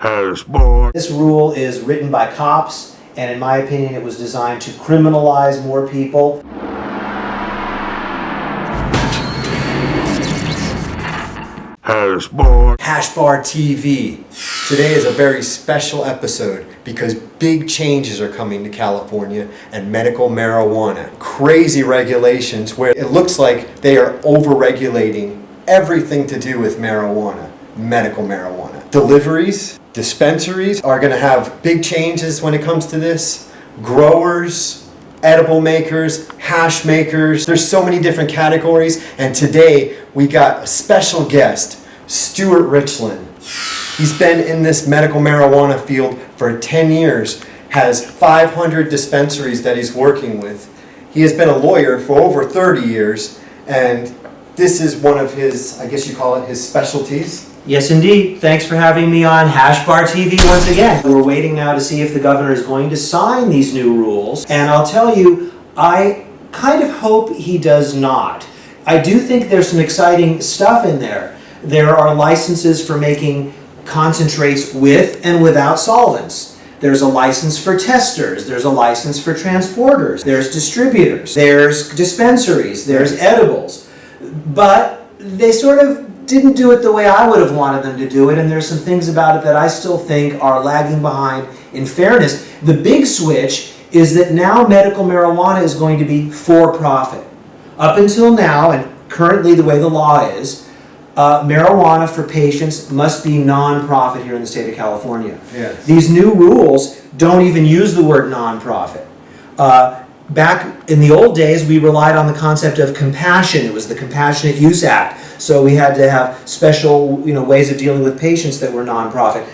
This rule is written by cops, and in my opinion, it was designed to criminalize more people. Hash Bar TV. Today is a very special episode because big changes are coming to California and medical marijuana. Crazy regulations where it looks like they are over-regulating everything to do with marijuana, medical marijuana. Deliveries, dispensaries are going to have big changes when it comes to this. Growers, edible makers, hash makers. There's so many different categories, and today we got a special guest, Stewart Richlin. He's been in this medical marijuana field for 10 years, has 500 dispensaries that he's working with. He has been a lawyer for over 30 years, and this is one of his, I guess you call it, his specialties. Yes, indeed. Thanks for having me on Hash Bar TV once again. We're waiting now to see if the governor is going to sign these new rules, and I'll tell you, I kind of hope he does not. I do think there's some exciting stuff in there. There are licenses for making concentrates with and without solvents. There's a license for testers. There's a license for transporters. There's distributors. There's dispensaries. There's edibles. But they sort of didn't do it the way I would have wanted them to do it, and there's some things about it that I still think are lagging behind in fairness. The big switch is that now medical marijuana is going to be for profit. Up until now, and currently the way the law is, marijuana for patients must be non-profit here in the state of California. Yes. These new rules don't even use the word non-profit. Back in the old days, we relied on the concept of compassion. It was the Compassionate Use Act. So we had to have special, ways of dealing with patients that were non-profit.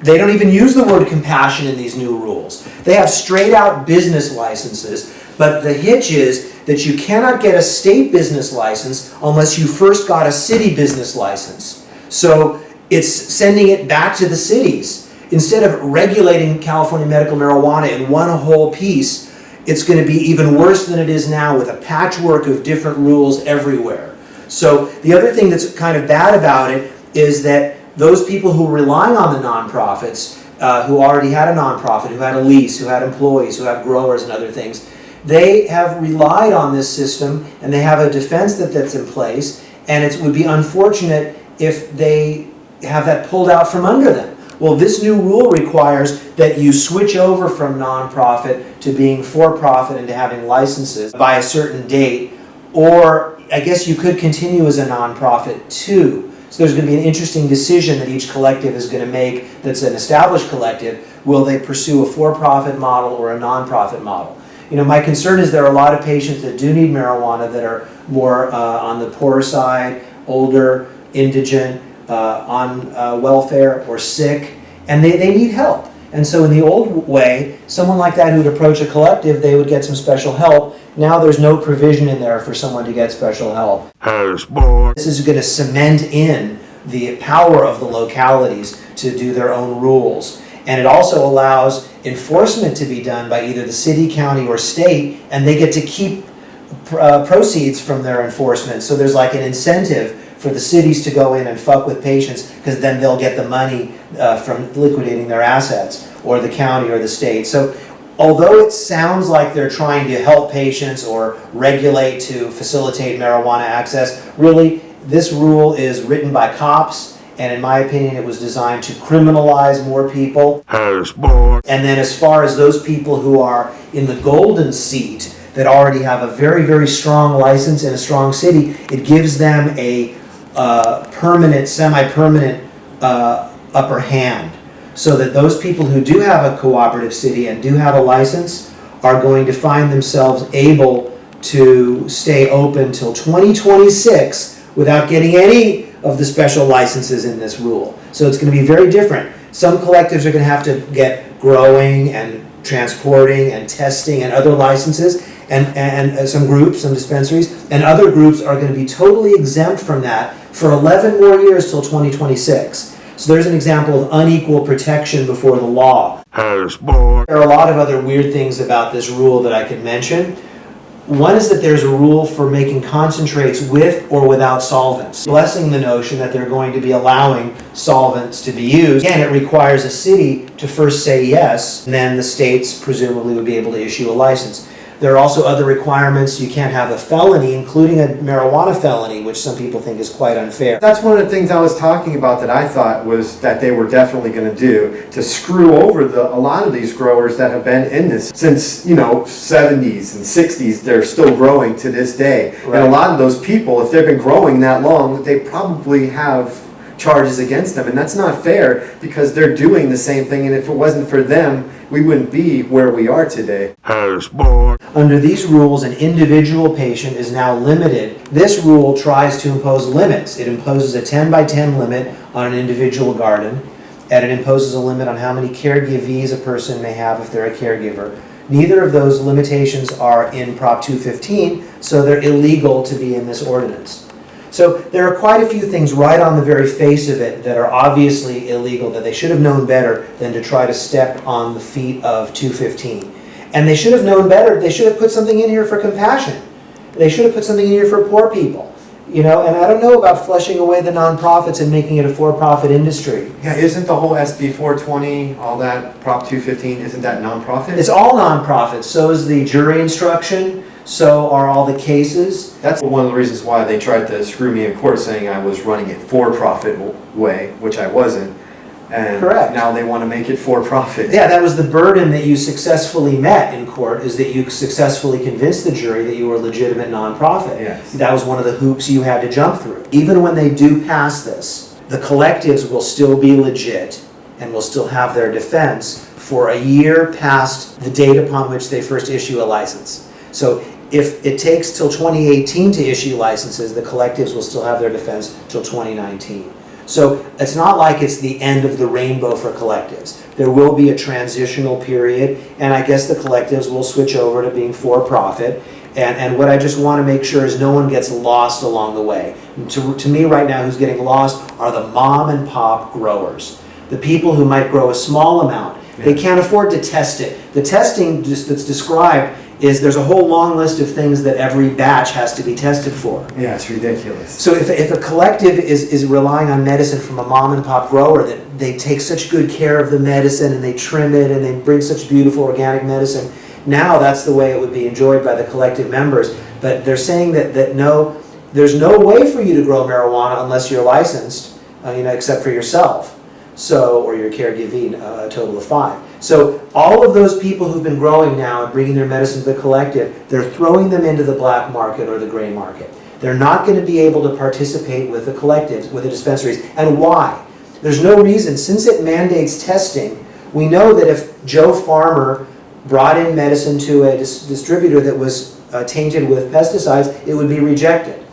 They don't even use the word compassion in these new rules. They have straight out business licenses, but the hitch is that you cannot get a state business license unless you first got a city business license. So it's sending it back to the cities. Instead of regulating California medical marijuana in one whole piece, it's going to be even worse than it is now with a patchwork of different rules everywhere. So the other thing that's kind of bad about it is that those people who are relying on the nonprofits, who already had a nonprofit, who had a lease, who had employees, who have growers and other things, they have relied on this system and they have a defense that's in place, and it would be unfortunate if they have that pulled out from under them. Well, this new rule requires that you switch over from nonprofit to being for-profit and to having licenses by a certain date, or I guess you could continue as a nonprofit too. So there's going to be an interesting decision that each collective is going to make that's an established collective. Will they pursue a for-profit model or a nonprofit model? My concern is there are a lot of patients that do need marijuana that are more on the poorer side, older, indigent, on welfare or sick, and they need help. And so in the old way, someone like that who would approach a collective, they would get some special help. Now there's no provision in there for someone to get special help. This is going to cement in the power of the localities to do their own rules. And it also allows enforcement to be done by either the city, county, or state, and they get to keep proceeds from their enforcement. So there's like an incentive for the cities to go in and fuck with patients, because then they'll get the money from liquidating their assets, or the county or the state. So although it sounds like they're trying to help patients or regulate to facilitate marijuana access, really this rule is written by cops, and in my opinion it was designed to criminalize more people. And then as far as those people who are in the golden seat that already have a very, very strong license in a strong city, it gives them a permanent, semi-permanent upper hand, so that those people who do have a cooperative city and do have a license are going to find themselves able to stay open till 2026 without getting any of the special licenses in this rule. So it's going to be very different. Some collectives are going to have to get growing and transporting and testing and other licenses, and some groups, some dispensaries, and other groups are going to be totally exempt from that for 11 more years till 2026. So there's an example of unequal protection before the law. There are a lot of other weird things about this rule that I could mention. One is that there's a rule for making concentrates with or without solvents, blessing the notion that they're going to be allowing solvents to be used. Again, it requires a city to first say yes, and then the states presumably would be able to issue a license. There are also other requirements. You can't have a felony, including a marijuana felony, which some people think is quite unfair. That's one of the things I was talking about that I thought was that they were definitely going to do to screw over a lot of these growers that have been in this since, 70s and 60s. They're still growing to this day. Right. And a lot of those people, if they've been growing that long, they probably have charges against them. And that's not fair because they're doing the same thing. And if it wasn't for them, we wouldn't be where we are today. Under these rules, an individual patient is now limited. This rule tries to impose limits. It imposes a 10 by 10 limit on an individual garden, and it imposes a limit on how many caregivees a person may have if they're a caregiver. Neither of those limitations are in Prop 215, so they're illegal to be in this ordinance. So there are quite a few things right on the very face of it that are obviously illegal, that they should have known better than to try to step on the feet of 215. And they should have known better. They should have put something in here for compassion. They should have put something in here for poor people. And I don't know about flushing away the nonprofits and making it a for-profit industry. Yeah, isn't the whole SB 420, all that, Prop 215, isn't that nonprofit? It's all nonprofits. So is the jury instruction. So are all the cases. That's one of the reasons why they tried to screw me in court, saying I was running it for-profit way, which I wasn't. And Correct. Now they want to make it for-profit. Yeah, that was the burden that you successfully met in court, is that you successfully convinced the jury that you were a legitimate nonprofit. Yes. That was one of the hoops you had to jump through. Even when they do pass this, the collectives will still be legit and will still have their defense for a year past the date upon which they first issue a license. So if it takes till 2018 to issue licenses, the collectives will still have their defense till 2019. So it's not like it's the end of the rainbow for collectives. There will be a transitional period, and I guess the collectives will switch over to being for-profit. And what I just want to make sure is no one gets lost along the way. To me right now, who's getting lost are the mom and pop growers. The people who might grow a small amount. They can't afford to test it. The testing that's described is there's a whole long list of things that every batch has to be tested for. Yeah, it's ridiculous. So if a collective is relying on medicine from a mom and pop grower, that they take such good care of the medicine and they trim it and they bring such beautiful organic medicine, now that's the way it would be enjoyed by the collective members. But they're saying that no, there's no way for you to grow marijuana unless you're licensed, except for yourself. So, or your caregiving, a total of 5. So all of those people who've been growing now and bringing their medicine to the collective, they're throwing them into the black market or the gray market. They're not going to be able to participate with the collectives, with the dispensaries. And why? There's no reason. Since it mandates testing, we know that if Joe Farmer brought in medicine to a distributor that was tainted with pesticides, it would be rejected.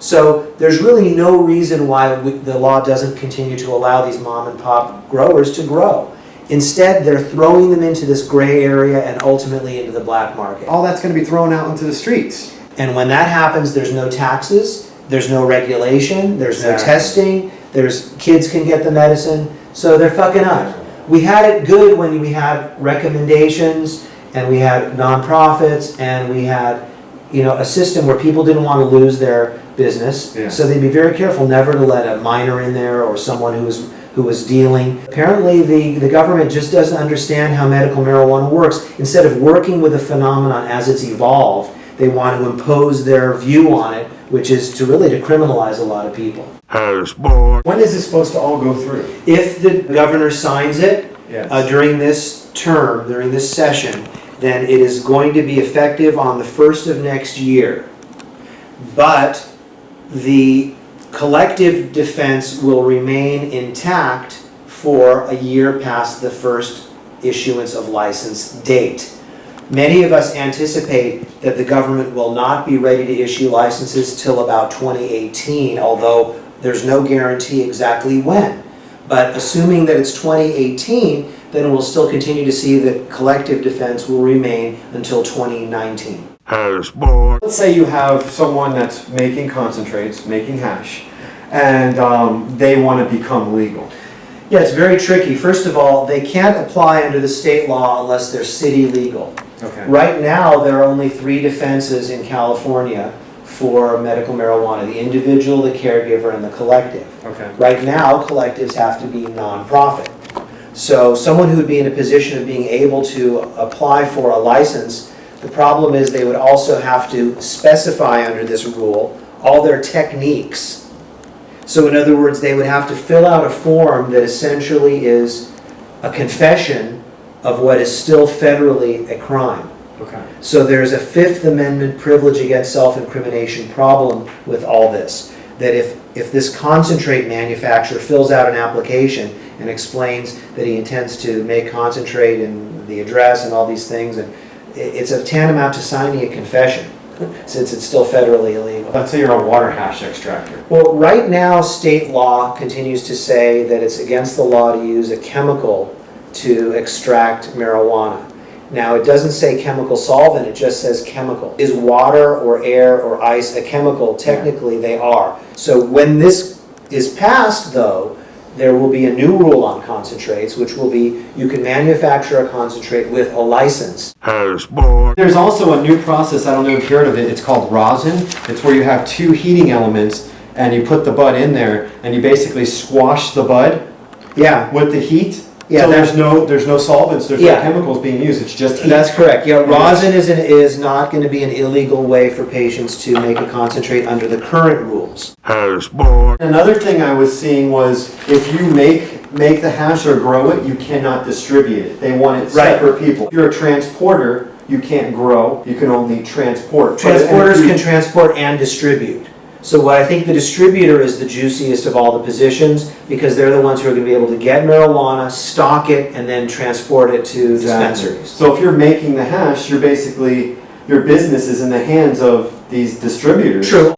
So there's really no reason why the law doesn't continue to allow these mom and pop growers to grow. Instead, they're throwing them into this gray area and ultimately into the black market. All that's going to be thrown out into the streets. And when that happens, there's no taxes, there's no regulation, there's no testing, kids can get the medicine, so they're fucking up. We had it good when we had recommendations and we had nonprofits and we had a system where people didn't want to lose their business, so they'd be very careful never to let a minor in there or someone who was dealing. Apparently the government just doesn't understand how medical marijuana works. Instead of working with the phenomenon as it's evolved, they want to impose their view on it, which is to criminalize a lot of people. When is this supposed to all go through? If the governor signs it during this term, during this session, then it is going to be effective on the 1st of next year. But the collective defense will remain intact for a year past the first issuance of license date. Many of us anticipate that the government will not be ready to issue licenses till about 2018, although there's no guarantee exactly when. But assuming that it's 2018, then we'll still continue to see that collective defense will remain until 2019. Let's say you have someone that's making concentrates, making hash, and they want to become legal. Yeah, it's very tricky. First of all, they can't apply under the state law unless they're city legal. Okay. Right now, there are only 3 defenses in California for medical marijuana: the individual, the caregiver, and the collective. Okay. Right now, collectives have to be nonprofit. So someone who would be in a position of being able to apply for a license, the problem is they would also have to specify under this rule all their techniques. So in other words, they would have to fill out a form that essentially is a confession of what is still federally a crime. Okay. So there's a Fifth Amendment privilege against self-incrimination problem with all this. That if this concentrate manufacturer fills out an application and explains that he intends to make concentrate and the address and all these things, and it's a tantamount to signing a confession, since it's still federally illegal. Let's say you're a water hash extractor. Well, right now, state law continues to say that it's against the law to use a chemical to extract marijuana. Now, it doesn't say chemical solvent, it just says chemical. Is water or air or ice a chemical? Technically, they are. So when this is passed, though, there will be a new rule on concentrates, which will be you can manufacture a concentrate with a license. There's also a new process, I don't know if you've heard of it, it's called rosin. It's where you have 2 heating elements and you put the bud in there and you basically squash the bud Yeah. with the heat. Yeah, So there's no solvents, there's Yeah. no chemicals being used, it's just heat. That's correct. Yeah, rosin is not going to be an illegal way for patients to make a concentrate under the current rules. Another thing I was seeing was if you make the hash or grow it, you cannot distribute it. They want it Right. separate people. If you're a transporter, you can't grow, you can only transport. Transporters can transport and distribute. So what I think the distributor is the juiciest of all the positions, because they're the ones who are going to be able to get marijuana, stock it, and then transport it to dispensaries. So if you're making the hash, you're basically, your business is in the hands of these distributors. True.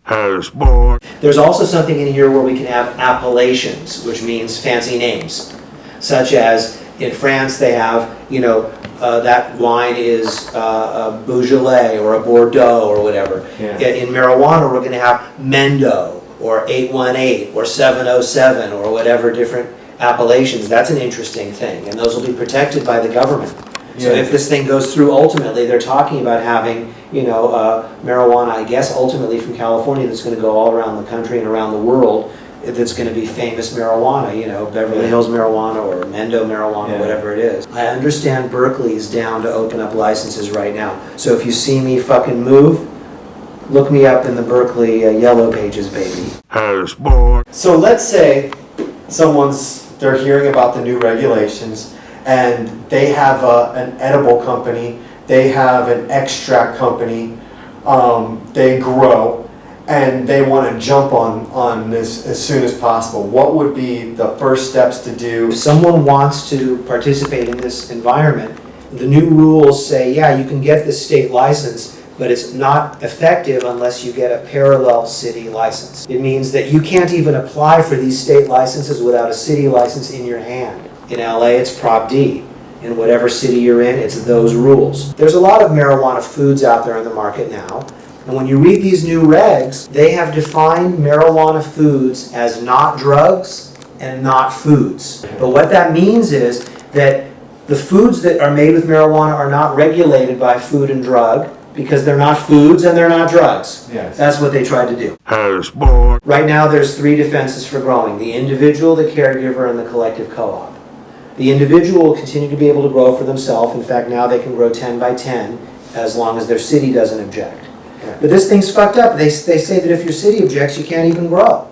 There's also something in here where we can have appellations, which means fancy names, such as in France they have, that wine is a Beaujolais or a Bordeaux or whatever. Yeah. In marijuana, we're going to have Mendo or 818 or 707 or whatever different appellations. That's an interesting thing, and those will be protected by the government. So Yeah. if this thing goes through, ultimately, they're talking about having, marijuana, I guess, ultimately from California, that's going to go all around the country and around the world. That's going to be famous marijuana, Beverly Hills marijuana or Mendo marijuana, Yeah. whatever it is. I understand Berkeley's down to open up licenses right now. So if you see me fucking move, look me up in the Berkeley yellow pages, baby. So let's say they're hearing about the new regulations and they have an edible company, they have an extract company, they grow, and they want to jump on this as soon as possible. What would be the first steps to do? If someone wants to participate in this environment, the new rules say, yeah, you can get this state license, but it's not effective unless you get a parallel city license. It means that you can't even apply for these state licenses without a city license in your hand. In LA, it's Prop D. In whatever city you're in, it's those rules. There's a lot of marijuana foods out there in the market now. And when you read these new regs, they have defined marijuana foods as not drugs and not foods. But what that means is that the foods that are made with marijuana are not regulated by Food and Drug because they're not foods and they're not drugs. Yes. That's what they tried to do. Right now there's 3 defenses for growing: the individual, the caregiver, and the collective co-op. The individual will continue to be able to grow for themselves. In fact, now they can grow 10 by 10 as long as their city doesn't object. But this thing's fucked up. They say that if your city objects, you can't even grow.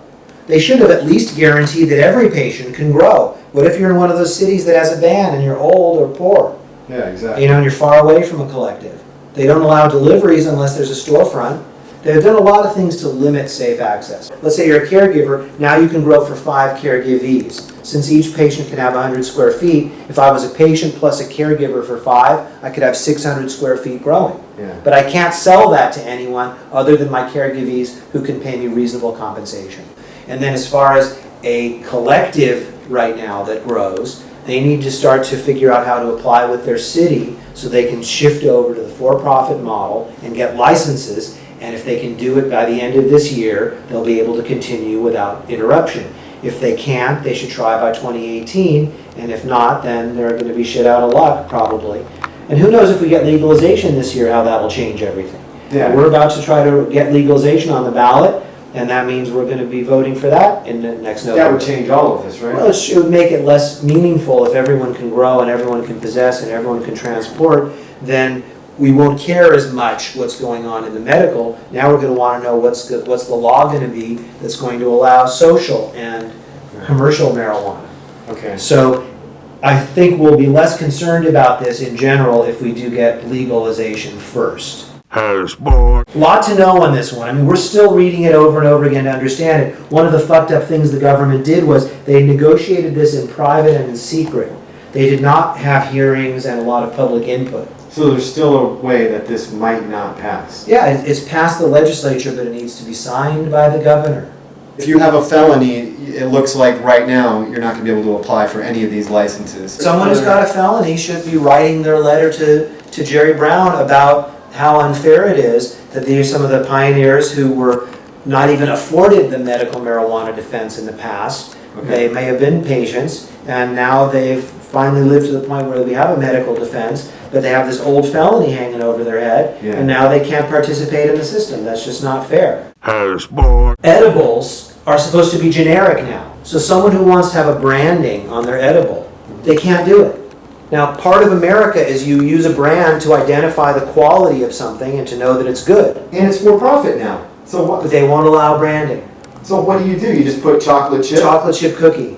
They should have at least guaranteed that every patient can grow. What if you're in one of those cities that has a ban and you're old or poor? Yeah, exactly. And you're far away from a collective. They don't allow deliveries unless there's a storefront. They've done a lot of things to limit safe access. Let's say you're a caregiver, now you can grow for 5 caregivees. Since each patient can have 100 square feet, if I was a patient plus a caregiver for 5, I could have 600 square feet growing. Yeah. But I can't sell that to anyone other than my caregivees who can pay me reasonable compensation. And then as far as a collective right now that grows, they need to start to figure out how to apply with their city so they can shift over to the for-profit model and get licenses. And if they can do it by the end of this year, they'll be able to continue without interruption. If they can't, they should try by 2018, and if not, then they're going to be shit out of luck, probably. And who knows if we get legalization this year, how that will change everything. Yeah. We're about to try to get legalization on the ballot, and that means we're going to be voting for that in the next November. That would change all of this, right? Well, it would make it less meaningful if everyone can grow and everyone can possess and everyone can transport. Then we won't care as much what's going on in the medical. Now we're going to want to know what's the law going to be that's going to allow social and commercial marijuana. Okay. So I think we'll be less concerned about this in general if we do get legalization first. Lot to know on this one. I mean, we're still reading it over and over again to understand it. One of the fucked up things the government did was they negotiated this in private and in secret. They did not have hearings and a lot of public input. So there's still a way that this might not pass. Yeah, it's passed the legislature, but it needs to be signed by the governor. If you have a felony, it looks like right now you're not going to be able to apply for any of these licenses. Someone who's got a felony should be writing their letter to Jerry Brown about how unfair it is that these are some of the pioneers who were not even afforded the medical marijuana defense in the past. Okay. They may have been patients, and now they've finally lived to the point where we have a medical defense, but they have this old felony hanging over their head, Yeah. and now they can't participate in the system. That's just not fair. Edibles are supposed to be generic now. So someone who wants to have a branding on their edible, they can't do it. Now, part of America is you use a brand to identify the quality of something and to know that it's good. And it's for profit now. So But what? they won't allow branding. So what do? You just put chocolate chip? Chocolate chip cookie.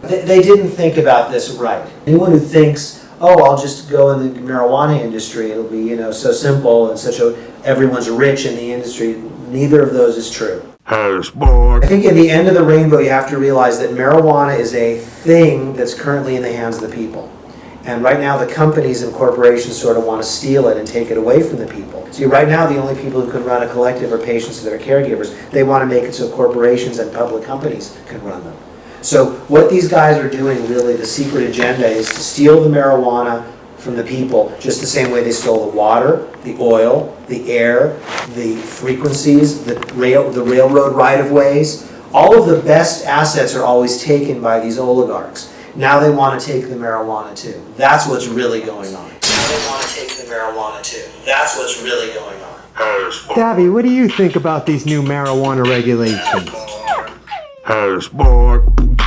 They didn't think about this right. Anyone who thinks, oh, I'll just go in the marijuana industry, it'll be, so simple and everyone's rich in the industry, neither of those is true. I think at the end of the rainbow, you have to realize that marijuana is a thing that's currently in the hands of the people. And right now, the companies and corporations sort of want to steal it and take it away from the people. See, right now, the only people who can run a collective are patients that are caregivers. They want to make it so corporations and public companies can run them. So what these guys are doing, really, the secret agenda is to steal the marijuana from the people, just the same way they stole the water, the oil, the air, the frequencies, the railroad right-of-ways. All of the best assets are always taken by these oligarchs. Now they want to take the marijuana too. That's what's really going on. Now they want to take the marijuana too. That's what's really going on. Davey, what do you think about these new marijuana regulations? Harrisburg.